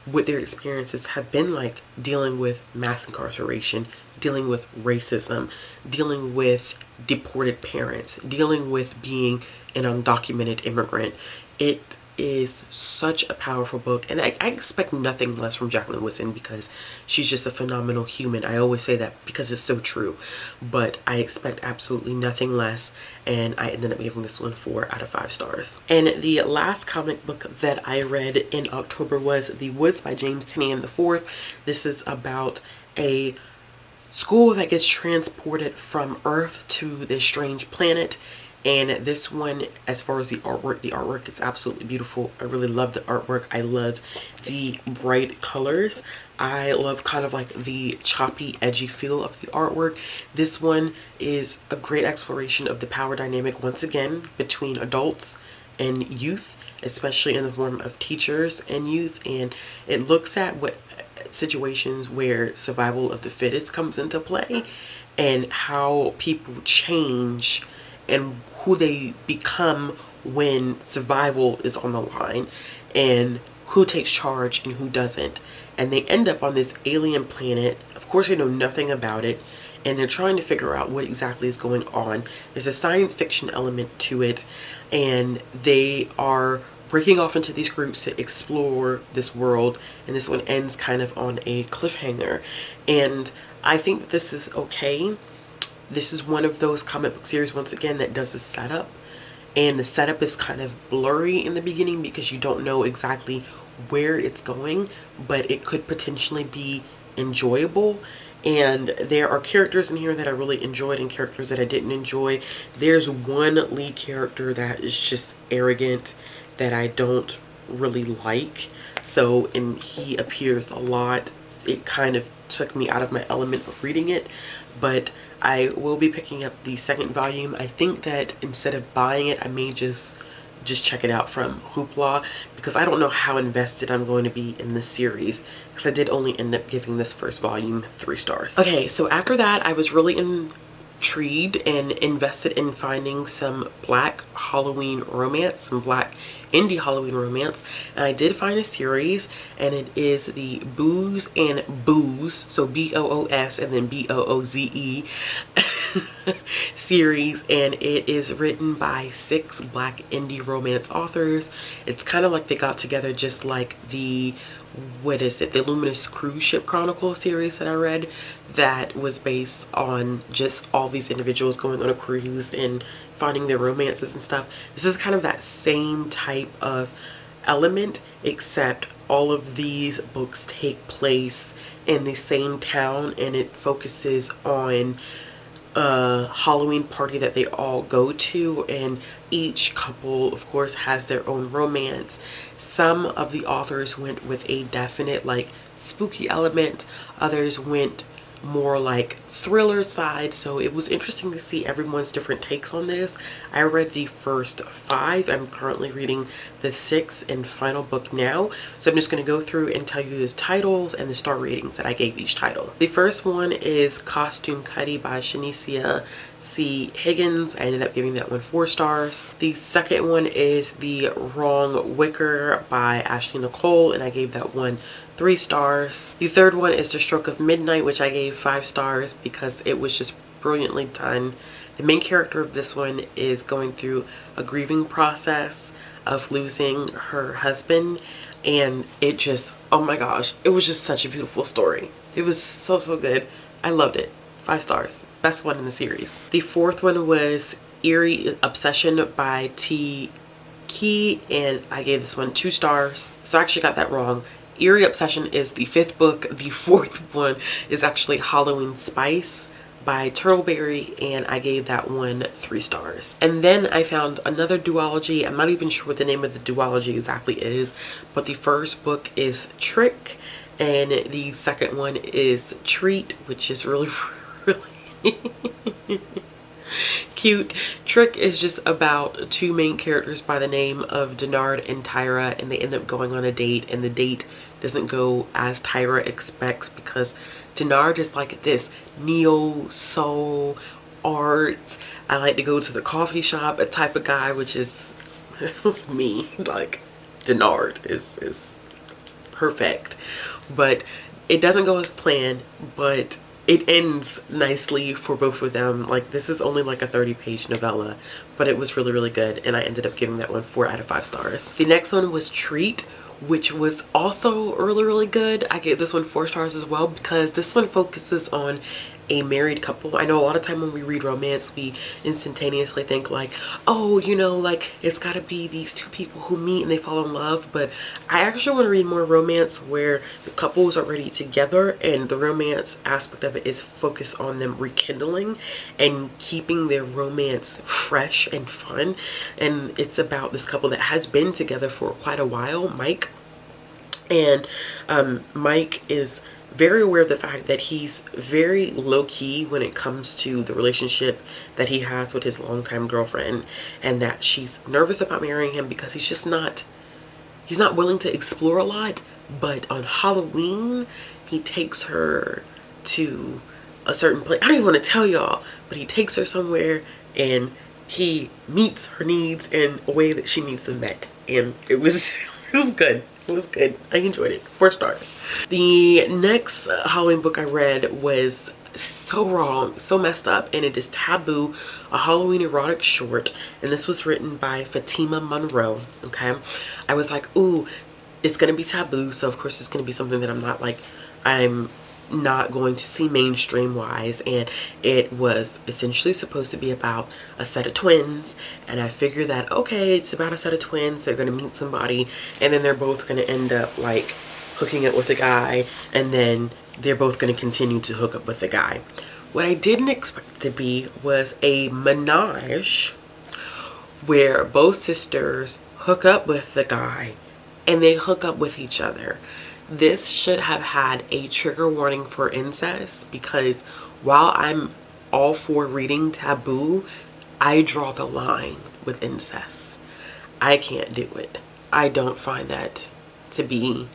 what their experiences have been like dealing with mass incarceration, dealing with racism, dealing with deported parents, dealing with being an undocumented immigrant. It is such a powerful book, and I expect nothing less from Jacqueline Woodson because she's just a phenomenal human. I always say that because it's so true, but I expect absolutely nothing less, and I ended up giving this one 4 out of 5 stars. And the last comic book that I read in October was The Woods by James Tynion IV. This is about a school that gets transported from Earth to this strange planet. And this one, as far as the artwork is absolutely beautiful. I really love the artwork. I love the bright colors. I love kind of like the choppy, edgy feel of the artwork. This one is a great exploration of the power dynamic, once again, between adults and youth, especially in the form of teachers and youth. And it looks at what situations where survival of the fittest comes into play and how people change and who they become when survival is on the line, and who takes charge and who doesn't. And they end up on this alien planet. Of course, they know nothing about it, and they're trying to figure out what exactly is going on. There's a science fiction element to it, and they are breaking off into these groups to explore this world, and this one ends kind of on a cliffhanger. And I think that this is okay. This is one of those comic book series, once again, that does the setup, and the setup is kind of blurry in the beginning because you don't know exactly where it's going, but it could potentially be enjoyable. And there are characters in here that I really enjoyed and characters that I didn't enjoy. There's one lead character that is just arrogant that I don't really like. So, and he appears a lot. It kind of took me out of my element of reading it, but I will be picking up the second volume. I think that instead of buying it, I may just check it out from Hoopla, because I don't know how invested I'm going to be in this series, because I did only end up giving this first volume 3 stars. Okay, so after that, I was really intrigued and invested in finding some Black Halloween romance, some Black indie Halloween romance, and I did find a series, and it is the Booze and Booze, so BOOS and then BOOZE series, and it is written by 6 Black indie romance authors. It's kind of like they got together, just like the, what is it, the Luminous Cruise Ship Chronicle series that I read, that was based on just all these individuals going on a cruise and finding their romances and stuff. This is kind of that same type of element, except all of these books take place in the same town, and it focuses on a Halloween party that they all go to, and each couple of course has their own romance. Some of the authors went with a definite like spooky element, others went more like thriller side, so it was interesting to see everyone's different takes on this. I read the first 5. I'm currently reading the 6th and final book now, so I'm just going to go through and tell you the titles and the star ratings that I gave each title. The first one is Costume Cuddy by Shanicia C. Higgins. I ended up giving that one 4 stars. The second one is The Wrong Wicker by Ashley Nicole, and I gave that one 3 stars. The third one is The Stroke of Midnight, which I gave 5 stars because it was just brilliantly done. The main character of this one is going through a grieving process of losing her husband, and it just, oh my gosh, it was just such a beautiful story. It was so good. I loved it. 5 stars. Best one in the series. The fourth one was Eerie Obsession by T. Key, and I gave this one 2 stars. So I actually got that wrong. Eerie Obsession is the 5th book. The 4th one is actually Halloween Spice by Turtleberry, and I gave that one 3 stars. And then I found another duology. I'm not even sure what the name of the duology exactly is, but the first book is Trick, and the second one is Treat, which is really cute. Trick is just about 2 main characters by the name of Denard and Tyra, and they end up going on a date, and the date doesn't go as Tyra expects because Denard is like this neo soul art, I like to go to the coffee shop a type of guy, which is me. Like Denard is perfect. But it doesn't go as planned, but it ends nicely for both of them. Like, this is only like a 30-page novella, but it was really, really good. And I ended up giving that one 4 out of 5 stars. The next one was Treat, which was also really, really good. I gave this one 4 stars as well because this one focuses on a married couple. I know a lot of time when we read romance, we instantaneously think like, oh, you know, like it's got to be these two people who meet and they fall in love. But I actually want to read more romance where the couple is already together and the romance aspect of it is focused on them rekindling and keeping their romance fresh and fun. And it's about this couple that has been together for quite a while, Mike. And Mike is very aware of the fact that he's very low-key when it comes to the relationship that he has with his longtime girlfriend, and that she's nervous about marrying him because he's not willing to explore a lot. But on Halloween, he takes her to a certain place. I don't even want to tell y'all, but he takes her somewhere and he meets her needs in a way that she needs them met. And it was good. It was good. I enjoyed it. 4 stars. The next Halloween book I read was so wrong, so messed up, and it is Taboo, a Halloween erotic short. And this was written by Fatima Monroe. Okay. I was like, ooh, it's going to be taboo. So of course it's going to be something that I'm not going to see mainstream wise. And it was essentially supposed to be about a set of twins, and I figured that, okay, it's about a set of twins, they're going to meet somebody and then they're both going to end up like hooking up with a guy, and then they're both going to continue to hook up with the guy. What I didn't expect it to be was a menage where both sisters hook up with the guy and they hook up with each other. This should have had a trigger warning for incest, because while I'm all for reading Taboo, I draw the line with incest. I can't do it. I don't find that to be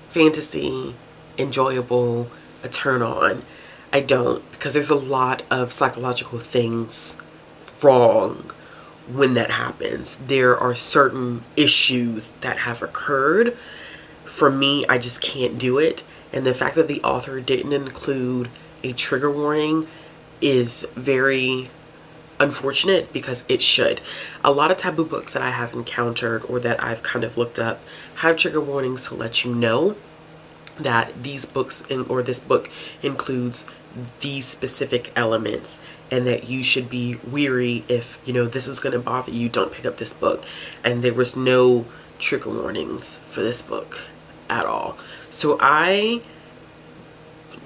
fantasy, enjoyable, a turn on. I don't, because there's a lot of psychological things wrong when that happens. There are certain issues that have occurred. For me, I just can't do it. And the fact that the author didn't include a trigger warning is very unfortunate, because it should. A lot of taboo books that I have encountered or that I've kind of looked up have trigger warnings to let you know that these books or this book includes these specific elements, and that you should be weary if, you know, this is going to bother you, don't pick up this book. And there was no trigger warnings for this book at all. So I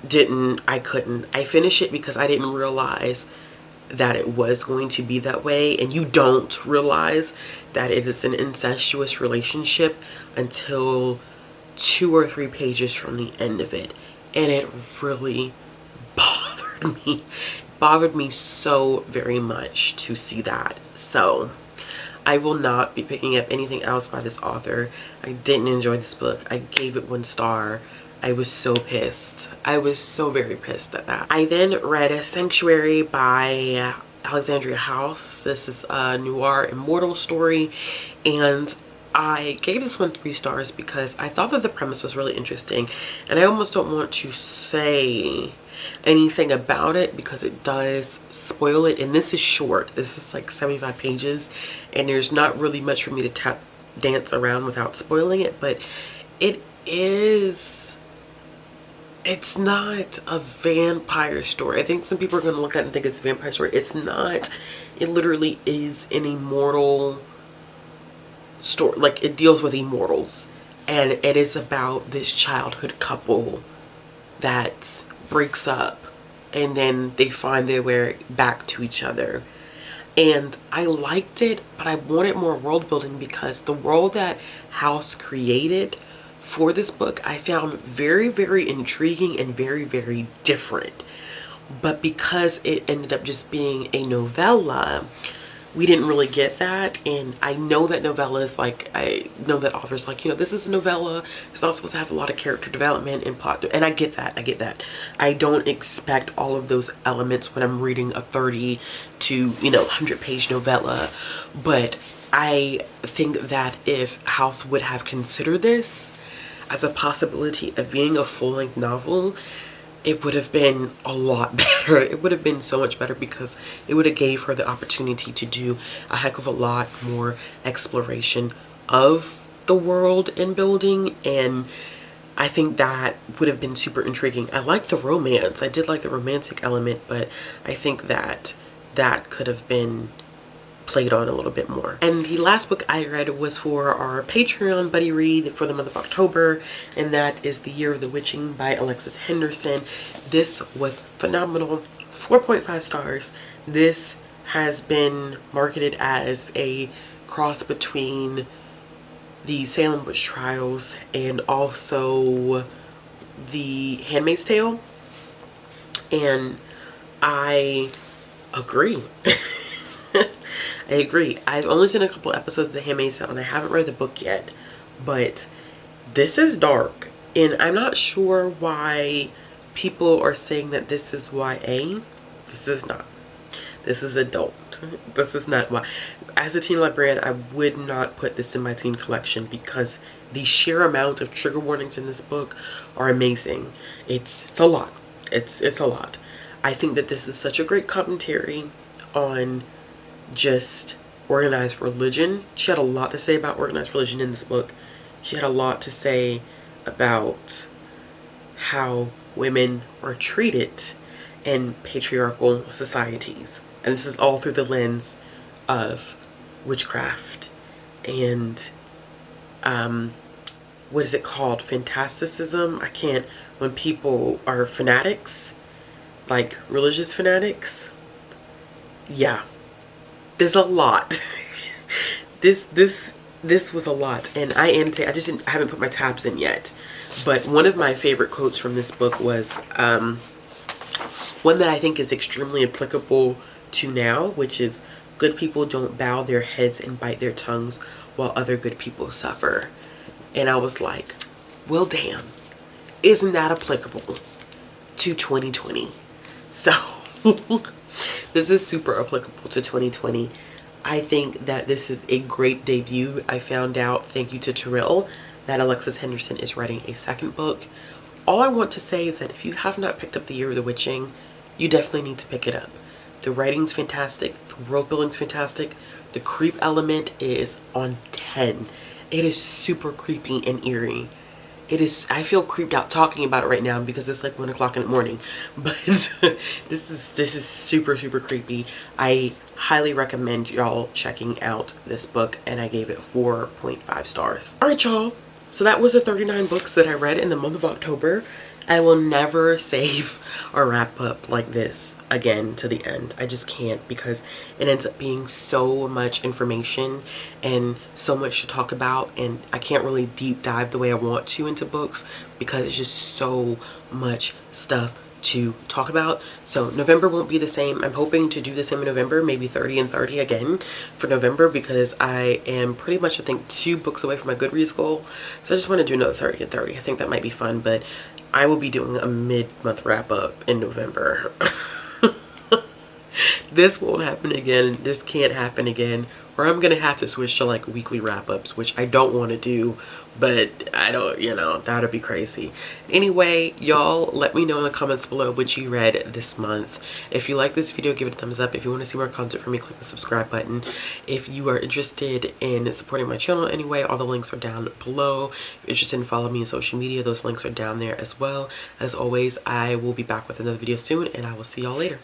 couldn't. I finished it because I didn't realize that it was going to be that way. And you don't realize that it is an incestuous relationship until 2 or 3 pages from the end of it. And it really bothered me so very much to see that. So I will not be picking up anything else by this author. I didn't enjoy this book. I gave it 1 star. I was so pissed. I was so very pissed at that. I then read Sanctuary by Alexandria House. This is a noir immortal story, and I gave this one 3 stars because I thought that the premise was really interesting, and I almost don't want to say anything about it because it does spoil it. And this is short. This is like 75 pages, and there's not really much for me to dance around without spoiling it. But it's not a vampire story. I think some people are going to look at it and think it's a vampire story. It's not. It literally is an immortal story. Like, it deals with immortals, and it is about this childhood couple that breaks up and then they find their way back to each other. And I liked it, but I wanted more world building, because the world that House created for this book I found very, very intriguing and very, very different. But because it ended up just being a novella, we didn't really get that. And I know that novellas, like, I know that authors like, you know, this is a novella, it's not supposed to have a lot of character development and plot, and I get that. I don't expect all of those elements when I'm reading a 30 to 100-page novella. But I think that if House would have considered this, as a possibility of being a full-length novel, it would have been a lot better. It would have been so much better because it would have gave her the opportunity to do a heck of a lot more exploration of the world and building, and I think that would have been super intriguing. I like the romance. I did like the romantic element, but I think that that could have been played on a little bit more. And the last book I read was for our Patreon buddy read for the month of October, and that is The Year of the Witching by Alexis Henderson. This was phenomenal. 4.5 stars. This has been marketed as a cross between the Salem Witch Trials and also The Handmaid's Tale, and I agree. I agree. I've only seen a couple episodes of The Handmaid's Tale and I haven't read the book yet, but this is dark, and I'm not sure why people are saying that this is YA. This is not. This is adult. This is not why. As a teen librarian, I would not put this in my teen collection because the sheer amount of trigger warnings in this book are amazing. It's a lot. It's a lot. I think that this is such a great commentary on just organized religion. She had a lot to say about organized religion in this book. She had a lot to say about how women are treated in patriarchal societies. And this is all through the lens of witchcraft and what is it called? Fantasticism? I can't, when people are fanatics, like religious fanatics. Yeah. There's a lot. This was a lot, and I annotate. I haven't put my tabs in yet, but one of my favorite quotes from this book was one that I think is extremely applicable to now, which is, good people don't bow their heads and bite their tongues while other good people suffer. And I was like, well, damn, isn't that applicable to 2020? So this is super applicable to 2020. I think that this is a great debut. I found out, thank you to Terrell, that Alexis Henderson is writing a second book. All I want to say is that if you have not picked up The Year of the Witching, you definitely need to pick it up. The writing's fantastic. The world building's fantastic. The creep element is on 10. It is super creepy and eerie. It is, I feel creeped out talking about it right now because it's like 1 o'clock in the morning. But this is super, super creepy. I highly recommend y'all checking out this book, and I gave it 4.5 stars. Alright, y'all. So that was the 39 books that I read in the month of October. I will never save or wrap up like this again to the end. I just can't, because it ends up being so much information and so much to talk about, and I can't really deep dive the way I want to into books because it's just so much stuff to talk about. So November won't be the same. I'm hoping to do the same in November, maybe 30 and 30 again for November, because I am pretty much, I think, 2 books away from my Goodreads goal. So I just want to do another 30 and 30. I think that might be fun, but I will be doing a mid-month wrap-up in November. This won't happen again. This can't happen again. Or I'm going to have to switch to like weekly wrap-ups, which I don't want to do, but I don't, you know, that would be crazy. Anyway, y'all, let me know in the comments below what you read this month. If you like this video, give it a thumbs up. If you want to see more content from me, click the subscribe button. If you are interested in supporting my channel anyway, all the links are down below. If you're interested in following me on social media, those links are down there as well. As always, I will be back with another video soon, and I will see y'all later.